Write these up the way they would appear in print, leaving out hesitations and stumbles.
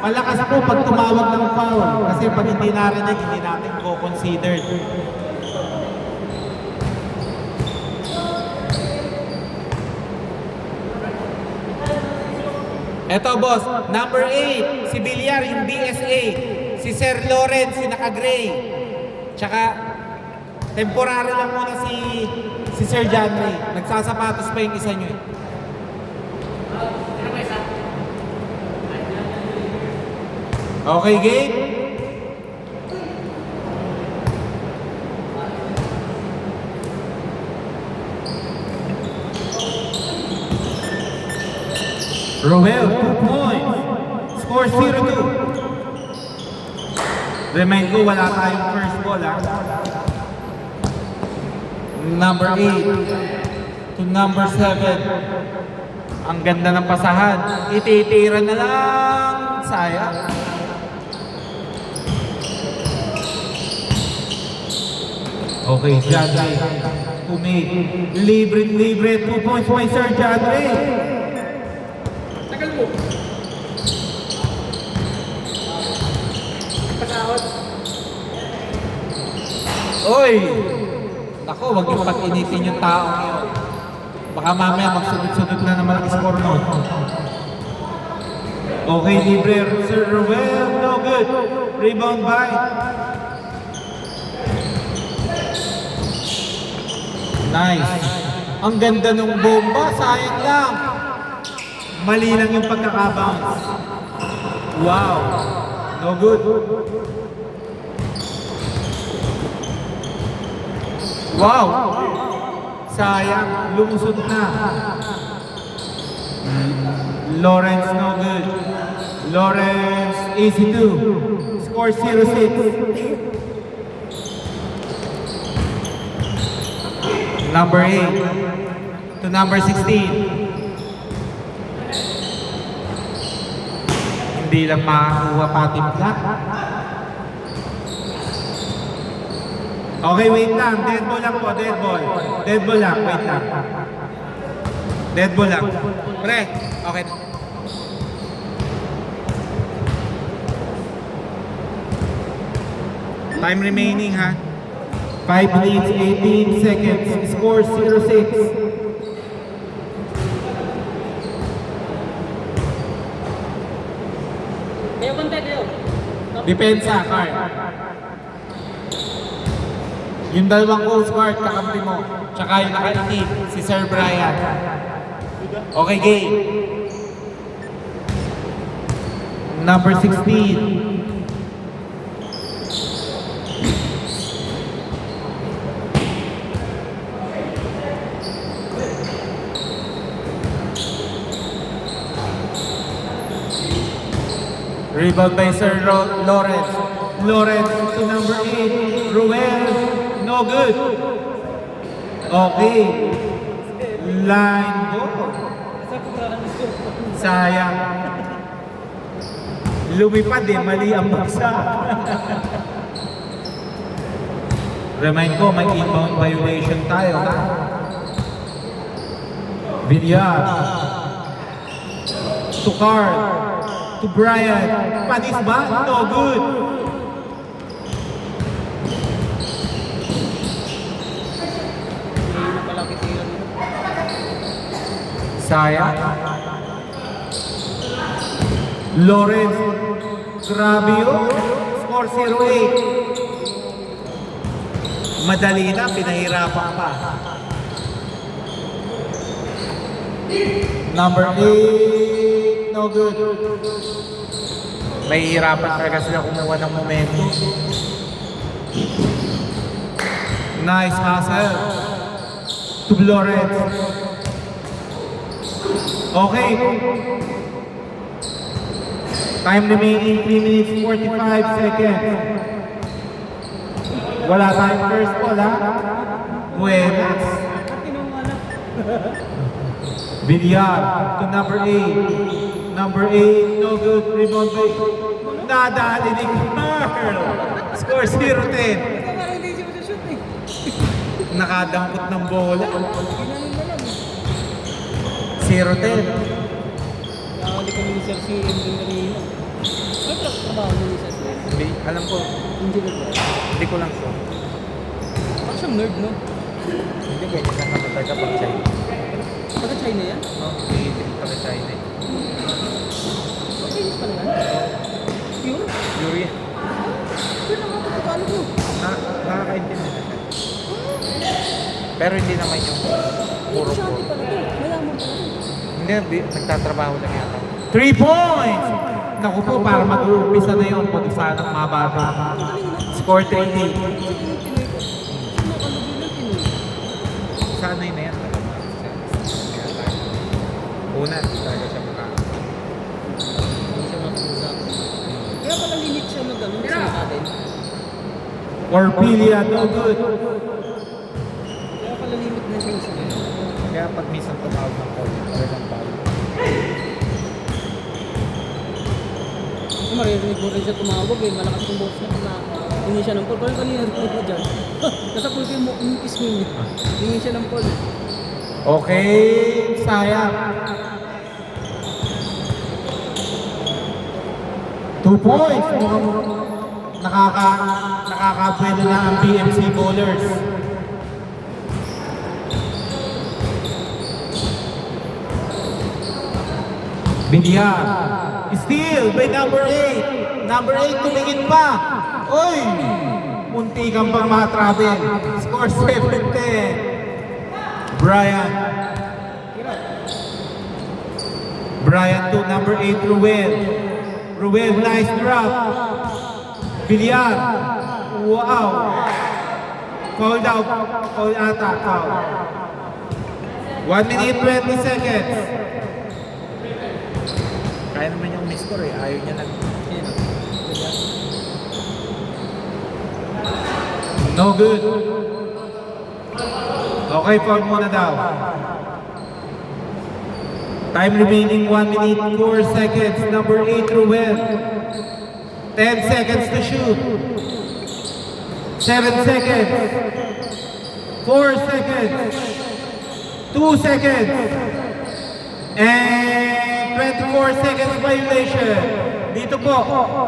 Malakas po pag tumawag ng foul. Kasi pag hindi narinig, hindi natin co-considered. Eto boss, number 8, si Villar, yung BSA. Si Sir Lawrence, yung naka-gray. Tsaka, temporary lang muna si Sir John Ray. Nagsasapatos pa yung isa nyo eh. Okay, game? Roel, 2 points. Score 0-2. Remind ko, wala tayong first ball, ha? Number 8 to number 7. Ang ganda ng pasahan. Ititira na lang. Sayang. Okay, John Ray. Libre. 2 points by Sir John Ray. Tagal mo. Pasahod. Oy! Ako, wag yung pag-initin yung tao ngayon. Baka mamaya magsunod-sunod na naman ang score nun. Okay, libre. Sir Ruel, no good. Rebound by. Nice. Ang ganda ng bomba, sayang lang. Mali lang yung pagkakabounce. Wow. No good. Wow. Sayang, lumusot na. Lawrence, no good. Lawrence, easy 2. Score 0-6. Number 8 to number 16. Hindi lang makakuha patimpla. Okay, wait lang. Dead ball lang po, dead ball. Dead ball lang, wait lang. Dead ball lang. Pre, okay. Time remaining, ha? 5 minutes, 18 seconds. Score 0-6. Kayo konti kayo. Depensa, card. Yung dalawang coast guard, kakampi mo. Tsaka yung nakaitim, si Sir Brian. Okay, game. Number 16. Rebound by Sir Lawrence. Lawrence to number 8. Ruel. No good. Okay. Line ball. Sayang. Lumipad eh. Mali ang baksa. Remind ko, may inbound violation tayo. Ha? Villar. To Carl. To Brian. Panis ba? No good. Sayang. Lawrence. Grabe yun. Score 0-8. Madali na, pinahirapan pa. Number 8. No good. Mahihirapan talaga sila kumuha ng momento. Nice hustle. To Lawrence. Okay. Time remaining 3 minutes 45 seconds. Wala tayong first ball, ha? Buenas. Villar to number 8. Number 8, no good. Rebound by nadali ni Carl. Score 0-10. Nakadampot ng bola. 0-10. Nakakali kami ni Sir CM din kanina. Alam ko, Hindi na ba? hindi ko lang sure. Parang siyang nerd, no? Hindi ganyan lang naman talaga pag China. Taga China yan? No, iitin pag China eh. Chinese pala yan? Pure? Yuri, Pure na nga ito, Tagalog mo. nakakaintindi na siya. Pero hindi naman yung puro Negosyante pala ito. Mayaman pala ito. Hindi, nagtatrabaho lang yata. 3 points! Naku po, para mag-uumpisa na yun pag sanang mababa. Score 3-8. Nakalagay lang Pinoy. Sanay na yan. Una, hindi talaga siya mukha. Hindi siya makausap. Kaya pala limit siya mag-ano sa natin. Orpilia, no good. Kaya pala limit na siya isa. Kaya pag minsan tumawag ng call, talagang foul. Maririnig mo rin siya tumawag eh. Malakas yung boss niya na hingi siya ng call. Parang kanina rin ko dyan. Nasa pool ko yung kiss mo yun. Hingi siya ng call. Okay, sayang. 2 points. Nakakapwede na ang BMC bowlers. Binyan. Steal by number 8. Number 8 tumingin pa. Oy! Munti kang pang matravel. Score 7-10. Brian. Brian to number 8, Ruel. Ruel, nice drop. Villar. Wow. Foul out. Foul ata. Foul. 1 minute 20 seconds. Kaya naman yung miss-score eh. Ayaw niya lang. No good. Okay, foul muna daw. Time remaining 1 minute 4 seconds. Number 8, Ruel. 10 seconds to shoot. 7 seconds. 4 seconds. 2 seconds. And 24 seconds violation. Dito po. Ayaw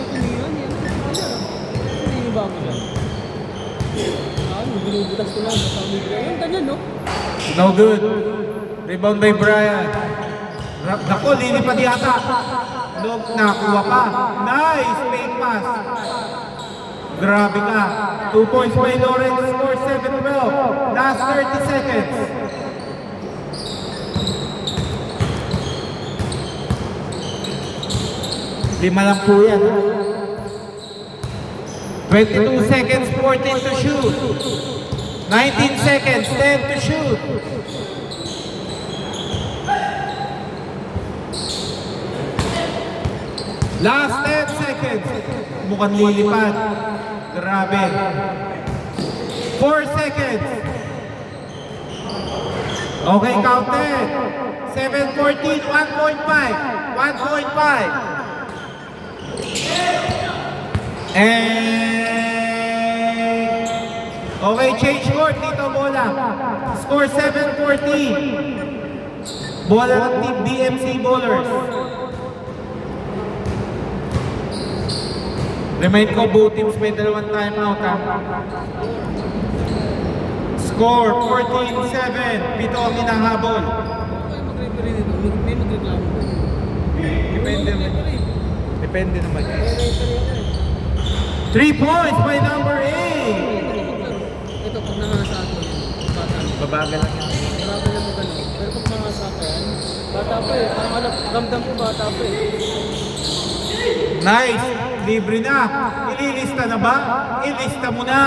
ko niyan. Hindi yung bago siya. Binubutas ko lang. Yung ganyan, no? No good. Rebound by Brian. Naku, lilipad yata. No, nakuha pa. Nice fake pass. Grabe ka. 2 points by Lawrence. Score 7-12. Last 30 seconds. Lima lang po yan. 22 seconds, 14 to shoot. 19 seconds, 10 to shoot. Last 10 seconds. Mukhang lilipad. Grabe. 4 seconds. Okay, counted. 7-14, 1.5. 1.5. And okay, change court dito bola. Score 7-14. Bola ng team BMC bowlers. Remind ko, both teams may dalawang timeout ha. Score 14-7. Pito ang hinahabol. Kaya mag-referee dito. May magreklamo. Depende naman yun. Referee yan. 3 points by number 8. Ito, pag nangasako yan, bata. Babagal lang yan. Bago lang mo ganun. Pero pag nangasako yan, bata pa eh. Parang alam, ramdam ko bata pa eh. Nice! Libre na. Ililista na ba? Ilista mo na.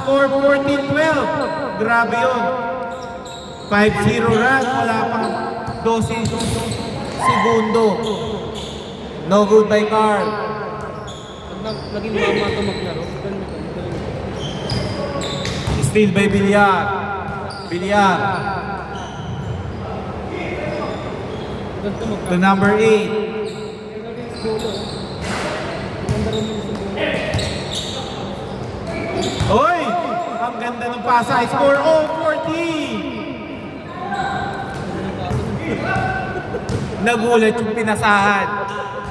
Score 14-12. Grabe yun. 5-0 run. Wala pang 12 segundo. No good by Carl. Pag naging mama ito maglaro, ganun. Steal by Villar. Villar. Ganito To maglaro. number 8. Golo. Ganda rin yung siguro. Oy! Ang ganda ng pasa. Score 0-14. Nagulat yung pinasahan.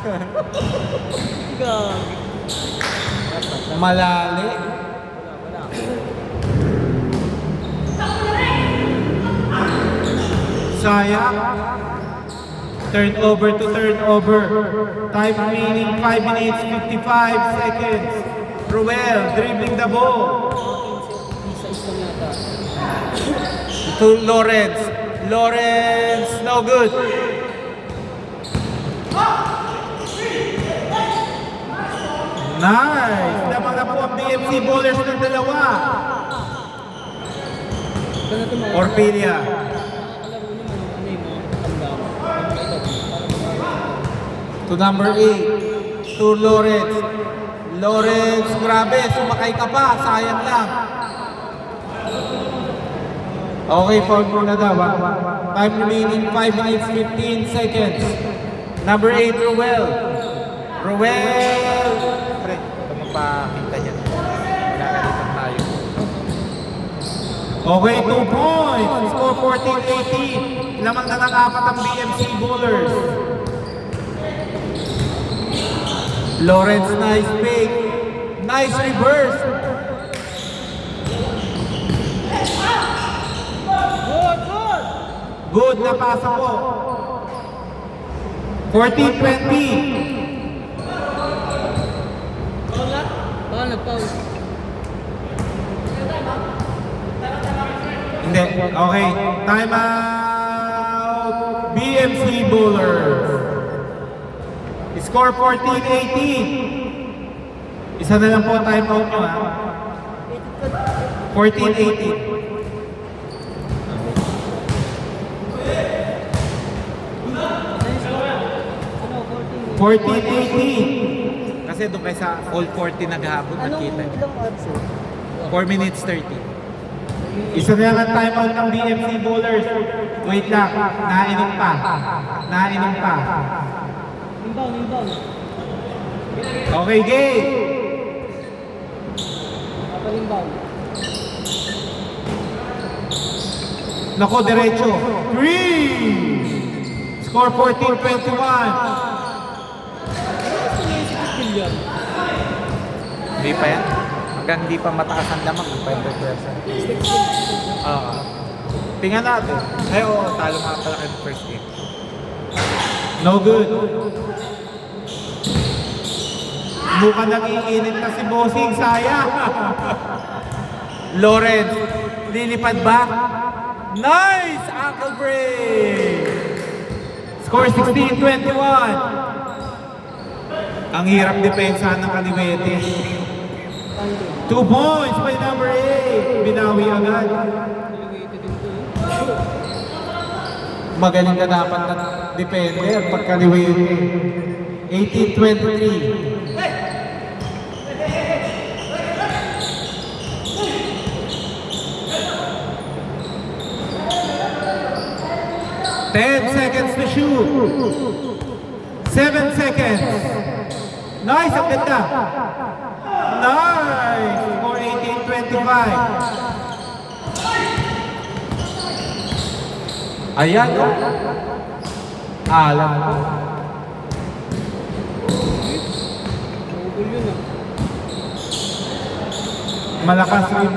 Gagi. Malali. Wala. Sayang. Turnover to turnover. Time remaining 5 minutes 55 seconds. Ruel dribbling the ball. Isa lang yata. To Lawrence. Lawrence, no good. Nice! Lamang na po ang BMC bowlers ng dalawa. Ganda ito mga Orpilia. nakakalaro naman ano yung mga tanda. To number 8. To Lawrence. Lawrence, grabe, sumakay ka pa. Sayang lang. Okay, foul muna daw. Time remaining 5 minutes 15 seconds. Number 8, Ruel. Ruel! Pre, ito magpakita dyan. Nagalitan tayo. Okay, 2 points. Score 14-18. Lamang na ng apat ang BMC bowlers. Lawrence, nice fake. Nice reverse. Good na pasa po. 14-20. Nag-pause. Hindi. Okay. Time out. BMC bowlers. Score 14-18. Isa na lang po time out nyo ha. 14-18. Ano, 14. 14-18. Kasi doon kayo sa all 40 naghabol, nakita. ilang absent? 4 minutes 30. Isa na lang ang time out ng BMC bowlers. Wait lang. Nainom pa. Nainom pa. Inbound. Okay, game. Kapag inbound. Nako, derecho. 3! Score 14-21. Billion. Hindi pa yan. Hanggang hindi pa mataas ang lamang. 500%. Oo. Tingnan natin. Ay, oo. Talo nga pala kayo ng first game. No good. Mukhang nag-iinit na si Bossing. Sayang. Lawrence. Lilipad ba? Nice! Ankle break! Score 16-21. Ang hirap depensa ng Kaliwete. 2 points by number 8. Binawi agad. Magaling ka dapat na defender pag Kaliwete. 18-23. Ten seconds to shoot. 7 seconds. Nice, ang ganda. Nice. Score 18-25. Ayan, oh. Alam ko. Double yun ah. Malakas rin.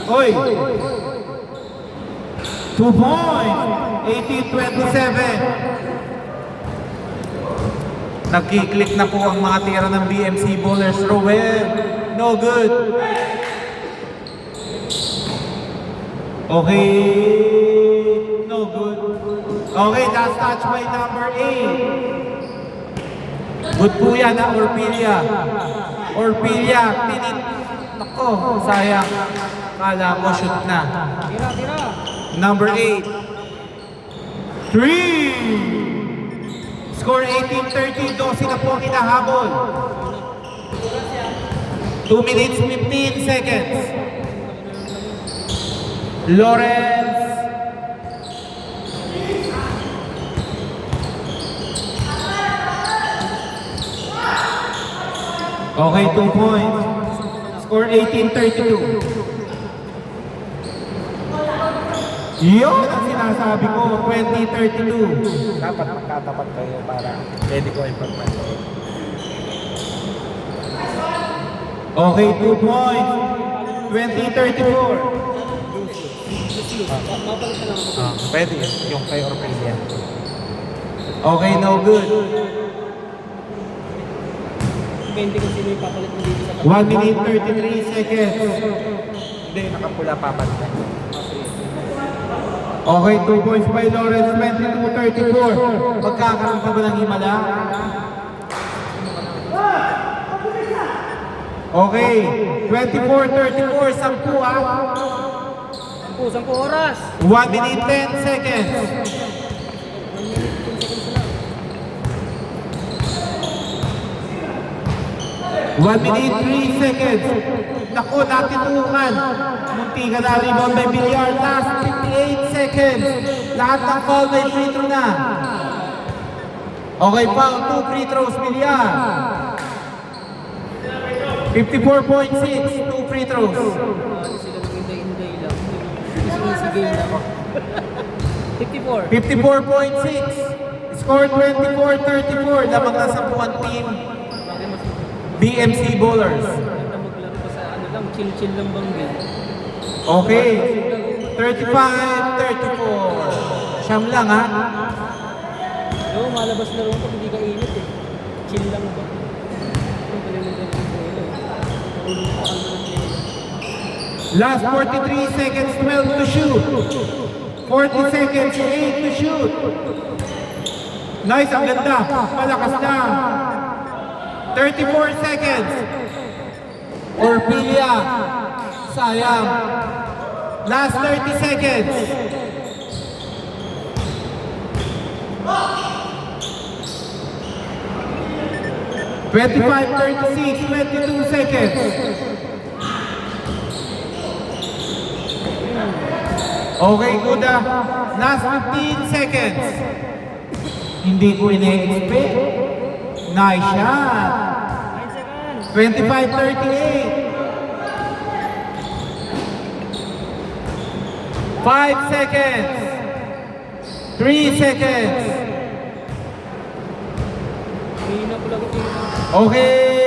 Oy! 2 points. 18-27. Nagkiklik na po ang mga tira ng BMC bowlers. Rowell, no good. Okay, no good. Okay, last touch by number 8. Good po yan ha, Orpilia. Orpilia, pinit. Nako, sayang. Kala mo shoot na. Tira. Number 8. 3! Score 18-30, 12 na po ang hinahabol. 2 minutes 15 seconds. Lawrence. Okay, 2 points. Score 18-32. Yun ang sinasabi ko, 2032. Dapat magkatapat kayo para pwede ko ipagpansin. Okay, 2 points. 2034. Mapalit na lang ako. Pwede yun, yung kay Orpelia. Okay, no good. Depende kung sino yung papalit mo dito sa 1 minute 33 seconds. Hindi, nakapula papalitan. Okay, 2 points by Lawrence, 22-34. Magkakaroon ka ba ng himala? Okay, 24-34, 10 ah. 10 oras. 1 minute 10 seconds. 1 minute 3 seconds. Naku, natitukan. Munti ka na rebound by Villar. Last 58 seconds. Lahat ng foul by free throw na. Okay, foul. 2 free throws, Villar. 54.6. 2 free throws. Sila nag-inday-inday lang. Easy game lang. 54. 54.6. Score 24-34. Lamang na sa buwan team. BMC Bowlers. Ganda maglaro pa sa ano lang, chill-chill lang bang game. Okay. 35-34. Siyam lang ha. Oo, malabas na rin pag hindi ka init eh. Chill lang ba? Ito pala yung ganito ko eh. Tulong pa kami ng play. Last 43 seconds, 12 to shoot. 40 seconds, 8 to shoot. Nice, ang ganda. Malakas na. 34 seconds. Orpelia. Sayang. Last 30 seconds. (25-36), 22 seconds. Okay, Kuda. Last 15 seconds. Hindi ko ine-expect. Nice shot. 25-38. 5 seconds. 3 seconds. Hindi na pala ko tingin. Okay.